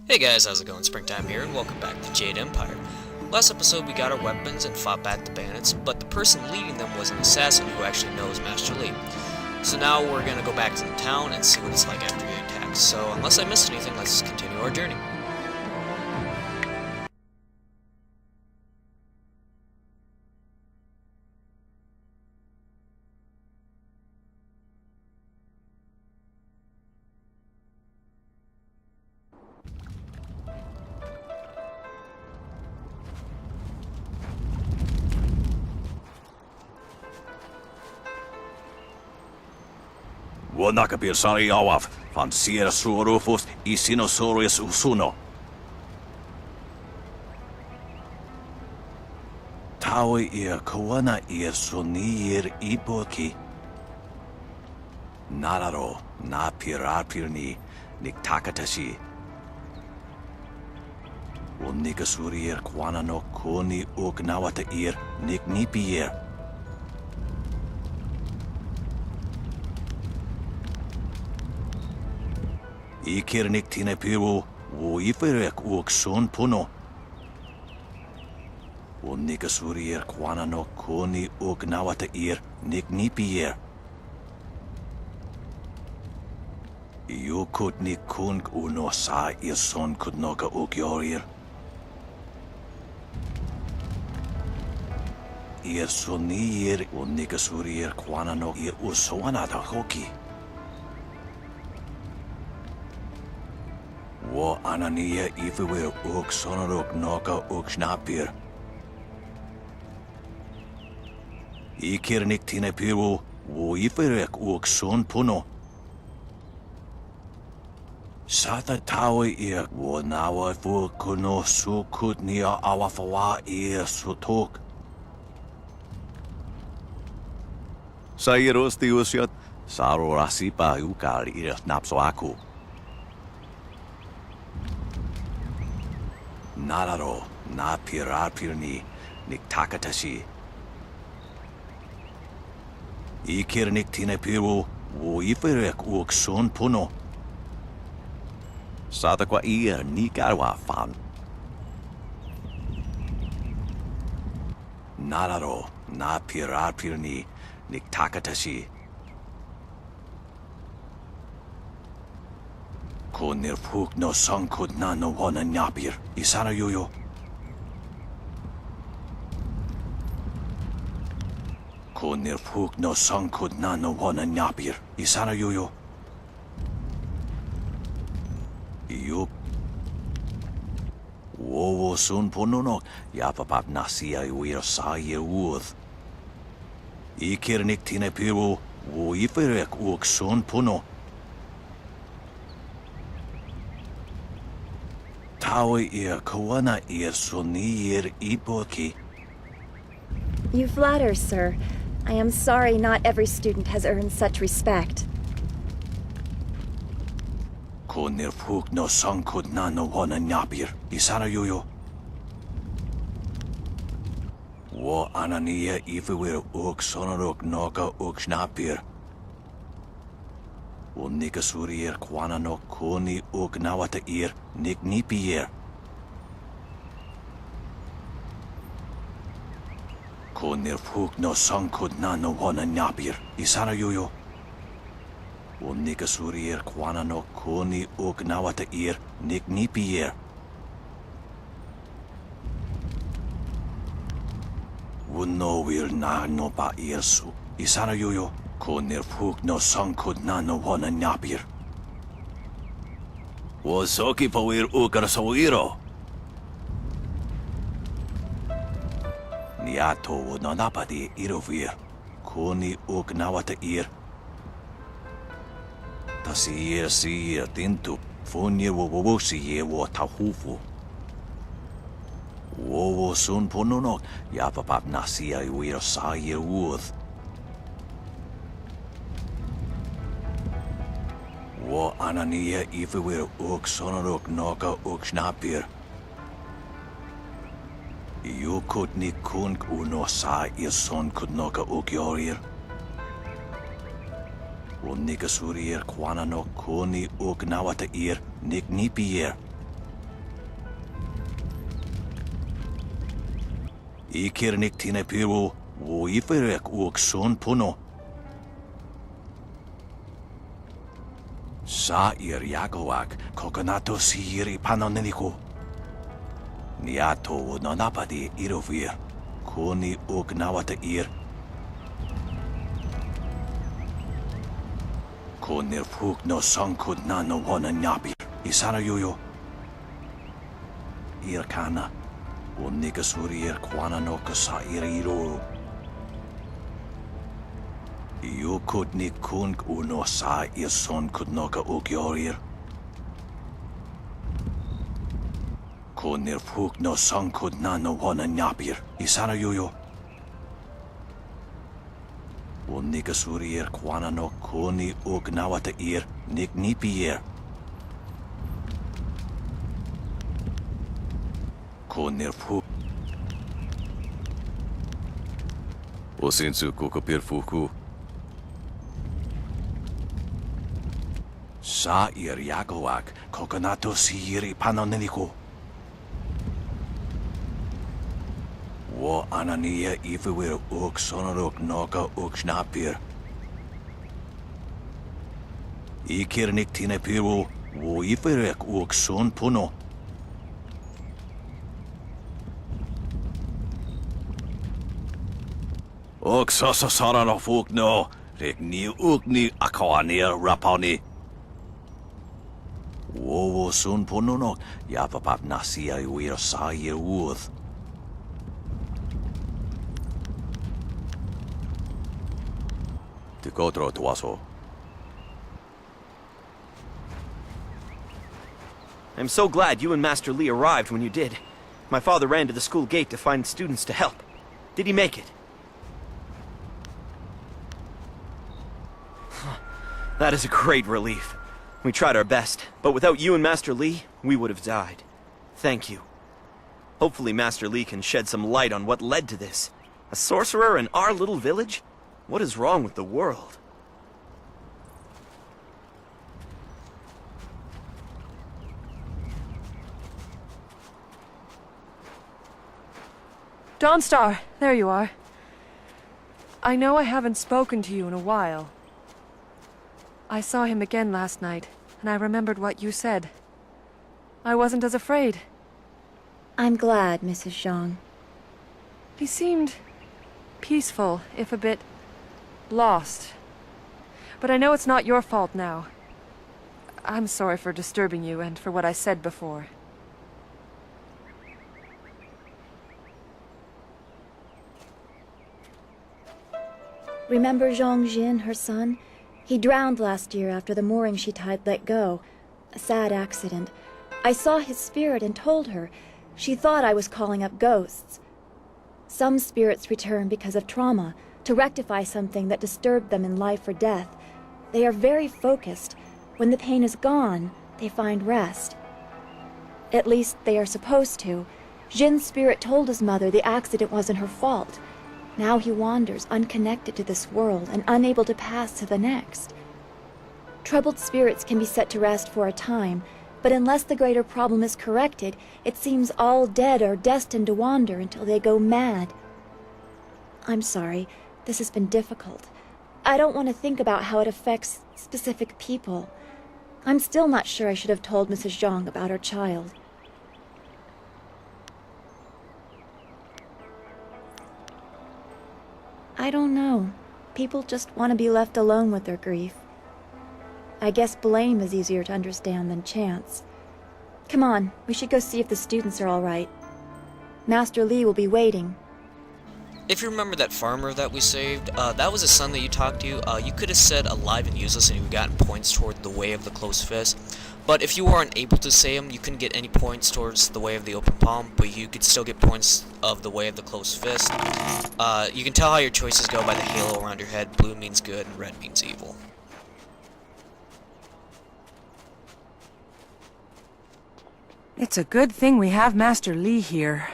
Hey guys, how's it going? Springtime here, and welcome back to Jade Empire. Last episode we got our weapons and fought back the bandits, but the person leading them was an assassin who actually knows Master Lee. So now we're gonna go back to the town and see what it's like after he attacks. So unless I missed anything, let's continue our journey. Vuonnakapir sari awaf, van sier suurufus isinosaurus usuno. Taui ir kawana ir sunir ipoki. Nararo, na pirarpirni, niktakatashi. Unikasuri ir kwana no koni uknawata ir niknipier. Ikirnik tine piru, wo iferek uk son puno. O nikasurier kwana no koni uk nawata ir niknipier. Iukut ni kung uno sa ir son kudnoka uk yorir. Ir sonir o nikasurier kwana no ir usoanata hoki. Wo anania ifewer uk sonorok noka uk snapir. Ikirnik tine piru, wo iferek uk son puno. Sata tawe ir, wo nawa fu kuno su kutnia awafawa ir sutok. Sairosti usiat, saro rasipa ukar ir napsoaku. Nararo, na pirarpirni, niktakatashi. Ikirnik tine piru, wo iferek uk son puno. Satakwa ir nikarwa fan. Nararo, na pirarpirni, niktakatashi. Konir puk no sankud na no wana nyapir. Isana yuyo. Konir puk no sankud na no wana nyapir. Isana yuyo. Iyuk. Wowo sun ponunok. Yapapap nasia iwir sa ye uoth. Ikirnik tine piru. Wo iferek uk sun puno. Tawi ir kawana ir sonir ipoki. You flatter, sir. I am sorry not every student has earned such respect. Konir puk no sankud na no wana nyapir. Isana yuyo. Wo anania ifewer uk sonorok noka uk snapir. O nikasurier kwana no koni uk nawata ir niknipier. Konir puk no sankud na no wana nyapir. Isana yuyo. O nikasurier kwana no koni uk nawata ir niknipier. Wuno wir na no pa irsu. Isana yuyo. Konir puk no sankud na no wana nyapir. Wo soki pawir ukar sawiro. Niato wo nanapadi irovir. Koni uk nawata ir. Tasir sir tintu. Funye wo wowosi ye wo tahufu. Wo sun pununok. Yapapap nasia iwir sa ye uoth. Wo anania ifewer uk sonorok noka uk snapir. Iukut ni kung uno sa ir son kudnoka uk yorir. Wo nikasurier kwana no koni uk nawata ir niknipier. Ikirnik tine piru, wo iferek uok son puno. Sa ir yagoak, kokonato siri panoneniko. Niato no napadi irovir, kuni uok nawata ir. Konir fuk no sankud na no wana nyapir, isana yuyo. Ir kana, unika suri ir kwana no kasa ir iro. You could ni kung uno sa ir son could noka ugyorir. Konir fuk no sankud na no wana nyapir, isana yuyo. Unika suri ir kwana no kuni ugnawata ir nik nipi ir. Konir fuk. Osinsu kokopir fuku. Sa ir yagoak, kokonato siri panoneniko. Wo anania ifewir uk sonorok noka uk snapir. Ikirnik tine piru, wo iferek uk son puno. Uk sasa sarano fuk no, rek ni uk ni akawanir rapani. Wo son puno no, yapapap nasia iwir sa ir uth. Tikotro tuaso. I'm so glad you and Master Lee arrived when you did. My father ran to the school gate to find students to help. Did he make it? That is a great relief. We tried our best, but without you and Master Lee, we would have died. Thank you. Hopefully Master Lee can shed some light on what led to this. A sorcerer in our little village? What is wrong with the world? Dawnstar, there you are. I know I haven't spoken to you in a while. I saw him again last night, and I remembered what you said. I wasn't as afraid. I'm glad, Mrs. Zhang. He seemed peaceful, if a bit lost. But I know it's not your fault now. I'm sorry for disturbing you and for what I said before. Remember Zhang Jin, her son? He drowned last year after the mooring she tied let go. A sad accident. I saw his spirit and told her. She thought I was calling up ghosts. Some spirits return because of trauma, to rectify something that disturbed them in life or death. They are very focused. When the pain is gone, they find rest. At least they are supposed to. Jin's spirit told his mother the accident wasn't her fault. Now he wanders unconnected to this world and unable to pass to the next. Troubled spirits can be set to rest for a time, but unless the greater problem is corrected, it seems all dead are destined to wander until they go mad. I'm sorry, this has been difficult. I don't want to think about how it affects specific people. I'm still not sure I should have told Mrs. Zhang about her child. I don't know. People just want to be left alone with their grief. I guess blame is easier to understand than chance. Come on, we should go see if the students are all right. Master Lee will be waiting. If you remember that farmer that we saved, that was his son that you talked to. You could have said alive and useless and you would have gotten points toward the way of the closed fist. But if you weren't able to say him, you couldn't get any points towards the way of the open palm, but you could still get points of the way of the closed fist. You can tell how your choices go by the halo around your head. Blue means good and red means evil. It's a good thing we have Master Lee here.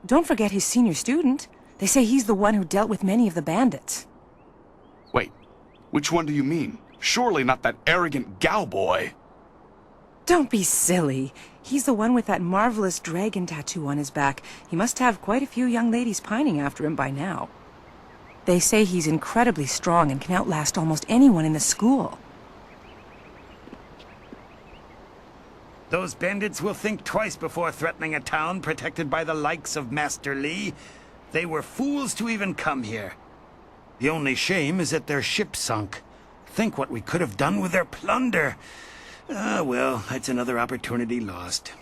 Don't forget his senior student. They say he's the one who dealt with many of the bandits. Wait, which one do you mean? Surely not that arrogant Gao boy. Don't be silly. He's the one with that marvelous dragon tattoo on his back. He must have quite a few young ladies pining after him by now. They say he's incredibly strong and can outlast almost anyone in the school. Those bandits will think twice before threatening a town protected by the likes of Master Li. They were fools to even come here. The only shame is that their ship sunk. Think what we could have done with their plunder. Well, that's another opportunity lost.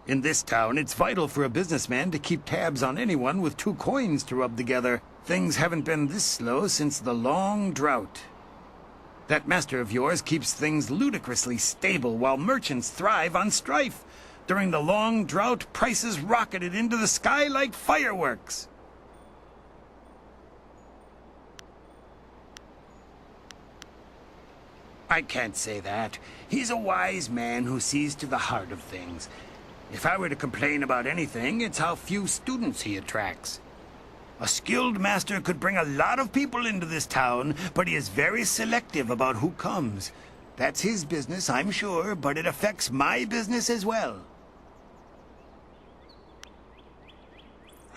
In this town, it's vital for a businessman to keep tabs on anyone with 2 coins to rub together. Things haven't been this slow since the long drought. That master of yours keeps things ludicrously stable while merchants thrive on strife. During the long drought, prices rocketed into the sky like fireworks. I can't say that. He's a wise man who sees to the heart of things. If I were to complain about anything, it's how few students he attracts. A skilled master could bring a lot of people into this town, but he is very selective about who comes. That's his business, I'm sure, but it affects my business as well.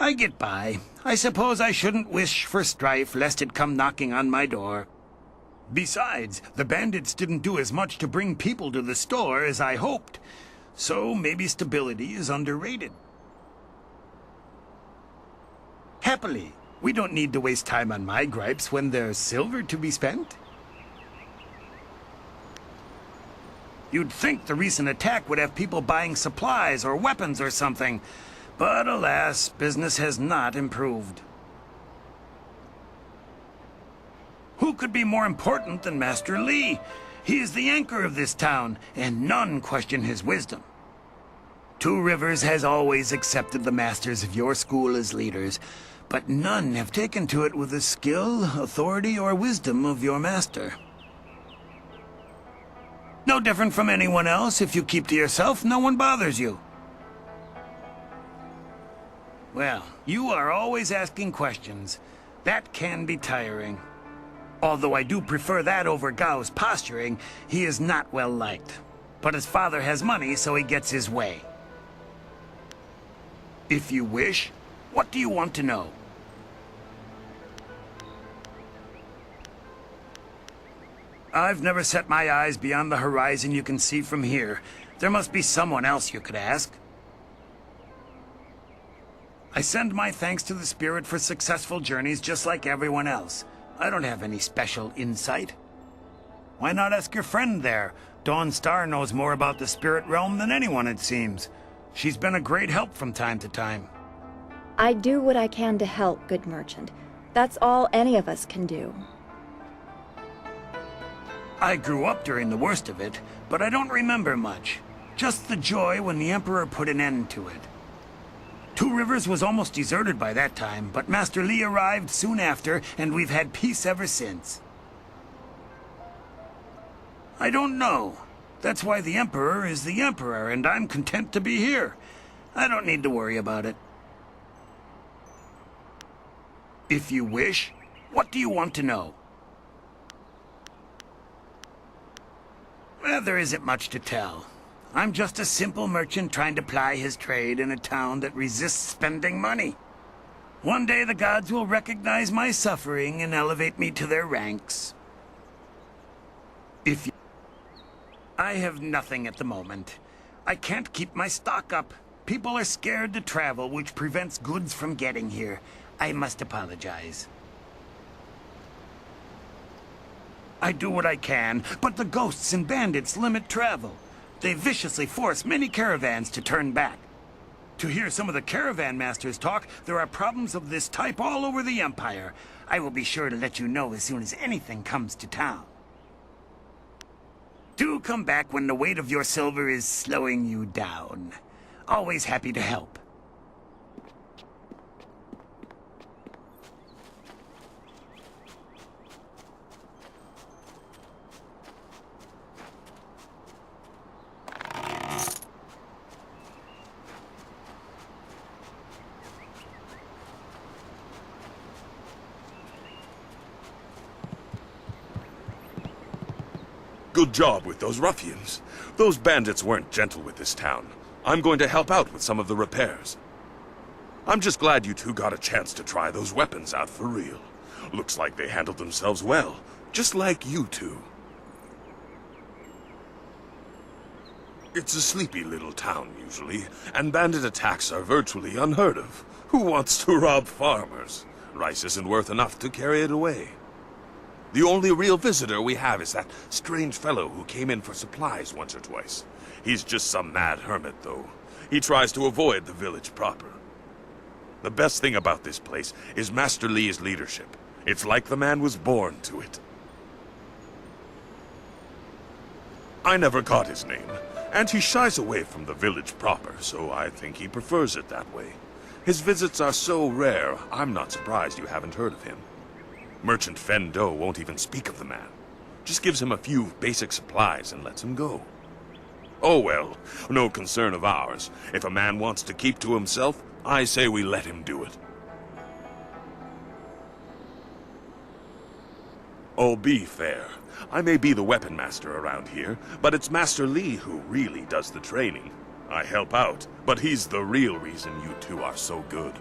I get by. I suppose I shouldn't wish for strife lest it come knocking on my door. Besides, the bandits didn't do as much to bring people to the store as I hoped. So maybe stability is underrated. Happily, we don't need to waste time on my gripes when there's silver to be spent. You'd think the recent attack would have people buying supplies or weapons or something, but alas, business has not improved. Who could be more important than Master Li? He is the anchor of this town, and none question his wisdom. Two Rivers has always accepted the masters of your school as leaders, but none have taken to it with the skill, authority, or wisdom of your master. No different from anyone else. If you keep to yourself, no one bothers you. Well, you are always asking questions. That can be tiring. Although I do prefer that over Gao's posturing, he is not well liked. But his father has money, so he gets his way. If you wish, what do you want to know? I've never set my eyes beyond the horizon you can see from here. There must be someone else you could ask. I send my thanks to the Spirit for successful journeys just like everyone else. I don't have any special insight. Why not ask your friend there? Dawn Star knows more about the spirit realm than anyone, it seems. She's been a great help from time to time. I do what I can to help, good merchant. That's all any of us can do. I grew up during the worst of it, but I don't remember much. Just the joy when the Emperor put an end to it. Two Rivers was almost deserted by that time, but Master Li arrived soon after, and we've had peace ever since. I don't know. That's why the Emperor is the Emperor, and I'm content to be here. I don't need to worry about it. If you wish, what do you want to know? Well, there isn't much to tell. I'm just a simple merchant trying to ply his trade in a town that resists spending money. One day the gods will recognize my suffering and elevate me to their ranks. I have nothing at the moment. I can't keep my stock up. People are scared to travel, which prevents goods from getting here. I must apologize. I do what I can, but the ghosts and bandits limit travel. They viciously force many caravans to turn back. To hear some of the caravan masters talk, there are problems of this type all over the Empire. I will be sure to let you know as soon as anything comes to town. Do come back when the weight of your silver is slowing you down. Always happy to help. Good job with those ruffians. Those bandits weren't gentle with this town. I'm going to help out with some of the repairs. I'm just glad you two got a chance to try those weapons out for real. Looks like they handled themselves well, just like you two. It's a sleepy little town, usually, and bandit attacks are virtually unheard of. Who wants to rob farmers? Rice isn't worth enough to carry it away. The only real visitor we have is that strange fellow who came in for supplies once or twice. He's just some mad hermit, though. He tries to avoid the village proper. The best thing about this place is Master Lee's leadership. It's like the man was born to it. I never got his name, and he shies away from the village proper, so I think he prefers it that way. His visits are so rare, I'm not surprised you haven't heard of him. Merchant Fen Do won't even speak of the man. Just gives him a few basic supplies and lets him go. Oh well, no concern of ours. If a man wants to keep to himself, I say we let him do it. Oh, be fair. I may be the weapon master around here, but it's Master Lee who really does the training. I help out, but he's the real reason you two are so good.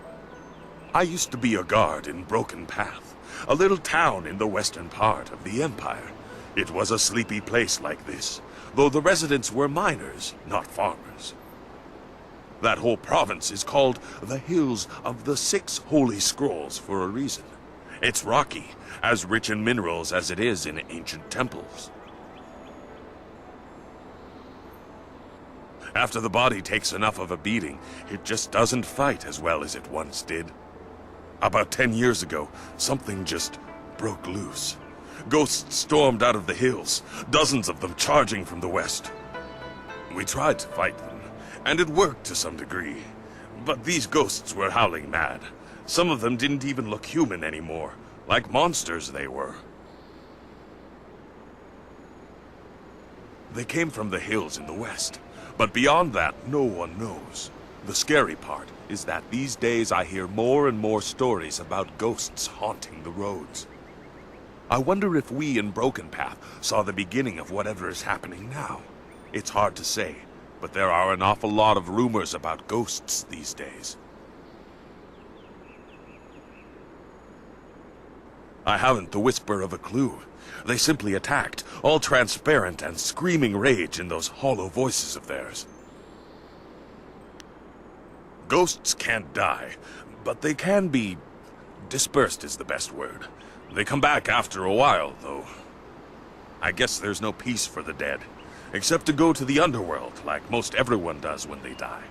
I used to be a guard in Broken Path, a little town in the western part of the Empire. It was a sleepy place like this, though the residents were miners, not farmers. That whole province is called the Hills of the Six Holy Scrolls for a reason. It's rocky, as rich in minerals as it is in ancient temples. After the body takes enough of a beating, it just doesn't fight as well as it once did. About 10 years ago, something just broke loose. Ghosts stormed out of the hills, dozens of them charging from the west. We tried to fight them, and it worked to some degree. But these ghosts were howling mad. Some of them didn't even look human anymore, like monsters they were. They came from the hills in the west, but beyond that, no one knows. The scary part is that these days I hear more and more stories about ghosts haunting the roads. I wonder if we in Broken Path saw the beginning of whatever is happening now. It's hard to say, but there are an awful lot of rumors about ghosts these days. I haven't the whisper of a clue. They simply attacked, all transparent and screaming rage in those hollow voices of theirs. Ghosts can't die, but they can be... dispersed is the best word. They come back after a while, though. I guess there's no peace for the dead, except to go to the underworld, like most everyone does when they die.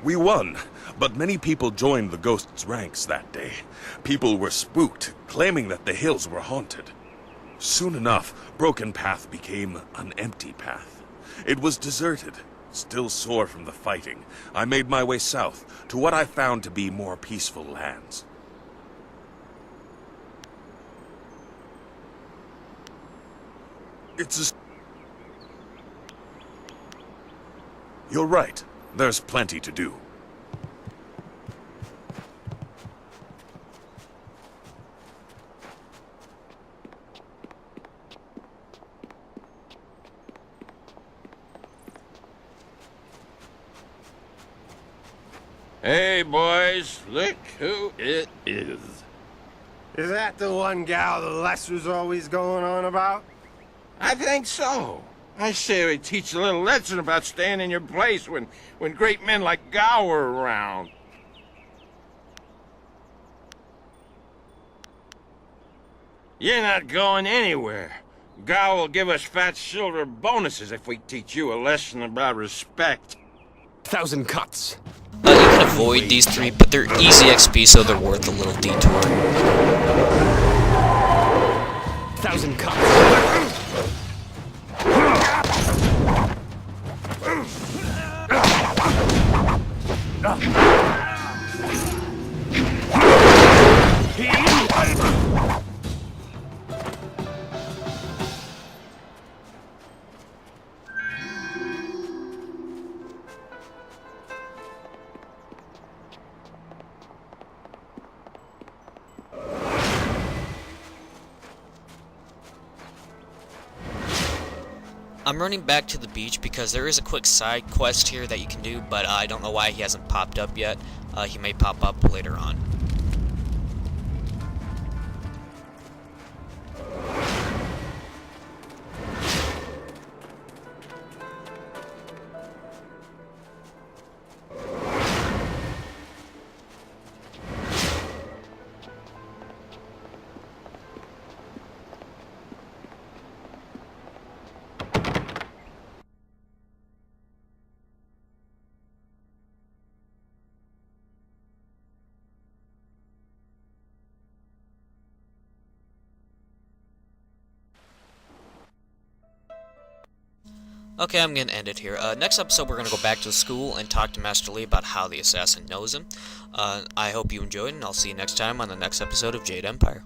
We won, but many people joined the ghosts' ranks that day. People were spooked, claiming that the hills were haunted. Soon enough, Broken Path became an empty path. It was deserted. Still sore from the fighting, I made my way south, to what I found to be more peaceful lands. It's a... You're right. There's plenty to do. Hey, boys, look who it is. Is that the one gal the Lesser's always going on about? I think so. I say we teach a little lesson about staying in your place when great men like Gao are around. You're not going anywhere. Gao will give us fat silver bonuses if we teach you a lesson about respect. 1,000 cuts. You can avoid these three, but they're easy XP, so they're worth a little detour. 1,000 cuts. I'm running back to the beach because there is a quick side quest here that you can do, but I don't know why he hasn't popped up yet. He may pop up later on. Okay, I'm going to end it here. Next episode, we're going to go back to the school and talk to Master Lee about how the assassin knows him. I hope you enjoyed, and I'll see you next time on the next episode of Jade Empire.